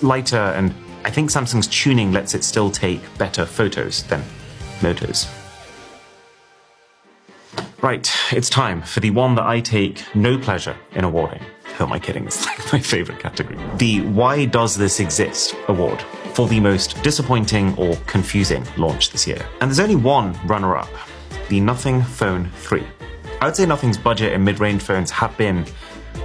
lighter, and I think Samsung's tuning lets it still take better photos than Moto's. Right, it's time for the one that I take no pleasure in awarding. Who am I kidding? It's like my favorite category. The Why Does This Exist award for the most disappointing or confusing launch this year. And there's only one runner-up, the Nothing Phone 3. I would say Nothing's budget and mid-range phones have been,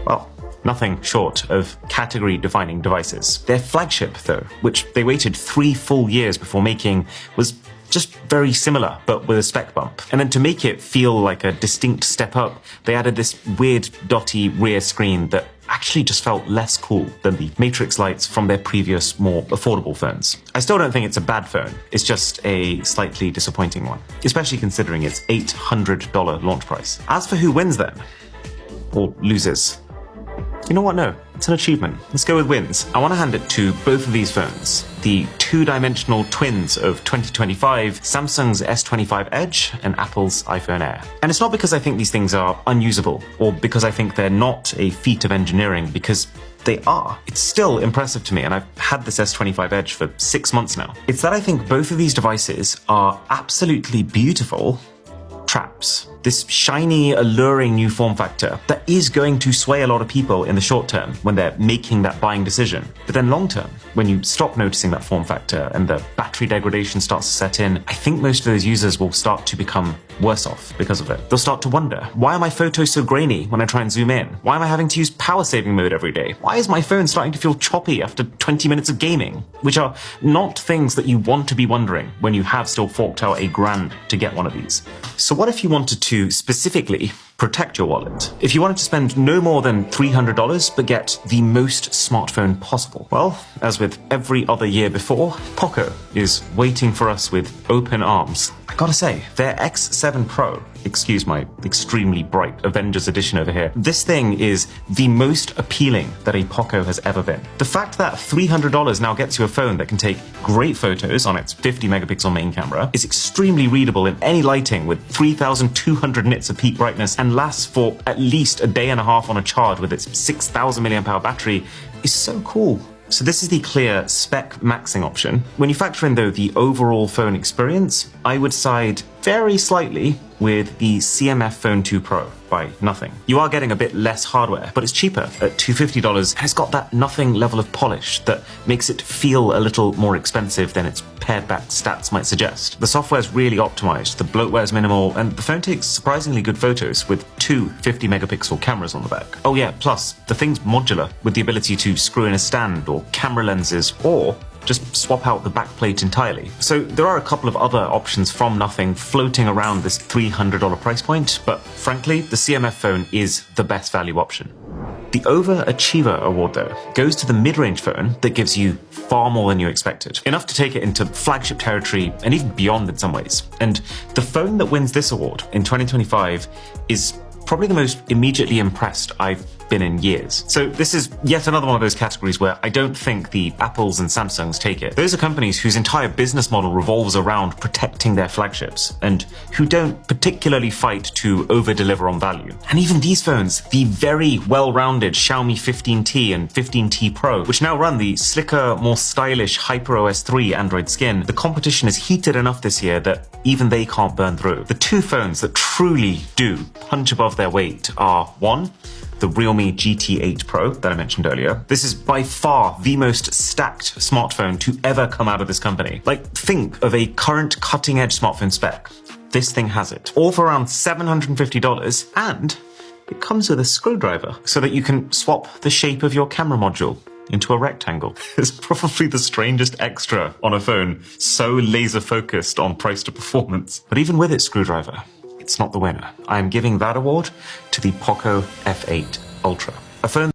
well, nothing short of category-defining devices. Their flagship, though, which they waited 3 full years before making, was just very similar, but with a spec bump. And then to make it feel like a distinct step up, they added this weird dotty rear screen that actually just felt less cool than the Matrix lights from their previous, more affordable phones. I still don't think it's a bad phone, it's just a slightly disappointing one, especially considering its $800 launch price. As for who wins then, or loses, you know what, no, it's an achievement. Let's go with wins. I want to hand it to both of these phones, the two-dimensional twins of 2025, Samsung's S25 Edge and Apple's iPhone Air. And it's not because I think these things are unusable, or because I think they're not a feat of engineering, because they are. It's still impressive to me, and I've had this S25 Edge for 6 months now. It's that I think both of these devices are absolutely beautiful traps. This shiny, alluring new form factor that is going to sway a lot of people in the short term when they're making that buying decision. But then long term, when you stop noticing that form factor and the battery degradation starts to set in, I think most of those users will start to become worse off because of it. They'll start to wonder, why are my photos so grainy when I try and zoom in? Why am I having to use power saving mode every day? Why is my phone starting to feel choppy after 20 minutes of gaming? Which are not things that you want to be wondering when you have still forked out $1,000 to get one of these. So what if you wanted to specifically protect your wallet? If you wanted to spend no more than $300 but get the most smartphone possible? Well, as with every other year before, Poco is waiting for us with open arms. I gotta say, their X7 Pro, excuse my extremely bright Avengers edition over here, this thing is the most appealing that a Poco has ever been. The fact that $300 now gets you a phone that can take great photos on its 50 megapixel main camera, is extremely readable in any lighting with 3,200 nits of peak brightness, and lasts for at least a day and a half on a charge with its 6,000 mAh battery, is so cool. So this is the clear spec maxing option. When you factor in, though, the overall phone experience, I would side very slightly with the CMF Phone 2 Pro by Nothing. You are getting a bit less hardware, but it's cheaper at $250, and it's got that Nothing level of polish that makes it feel a little more expensive than its pared back stats might suggest. The software's really optimized, the bloatware's minimal, and the phone takes surprisingly good photos with 2 50 megapixel cameras on the back. Oh yeah, plus the thing's modular with the ability to screw in a stand or camera lenses, or just swap out the backplate entirely. So there are a couple of other options from Nothing floating around this $300 price point, but frankly, the CMF phone is the best value option. The Overachiever award, though, goes to the mid-range phone that gives you far more than you expected. Enough to take it into flagship territory and even beyond in some ways. And the phone that wins this award in 2025 is probably the most immediately impressed I've been in years. So this is yet another one of those categories where I don't think the Apples and Samsungs take it. Those are companies whose entire business model revolves around protecting their flagships and who don't particularly fight to over-deliver on value. And even these phones, the very well-rounded Xiaomi 15T and 15T Pro, which now run the slicker, more stylish HyperOS 3 Android skin, the competition is heated enough this year that even they can't burn through. The two phones that truly do punch above their weight are, one, the Realme GT8 Pro that I mentioned earlier. This is by far the most stacked smartphone to ever come out of this company. Like, think of a current cutting-edge smartphone spec. This thing has it. All for around $750, and it comes with a screwdriver so that you can swap the shape of your camera module into a rectangle. It's probably the strangest extra on a phone, so laser focused on price to performance. But even with its screwdriver, it's not the winner. I am giving that award to the Poco F8 Ultra, a phone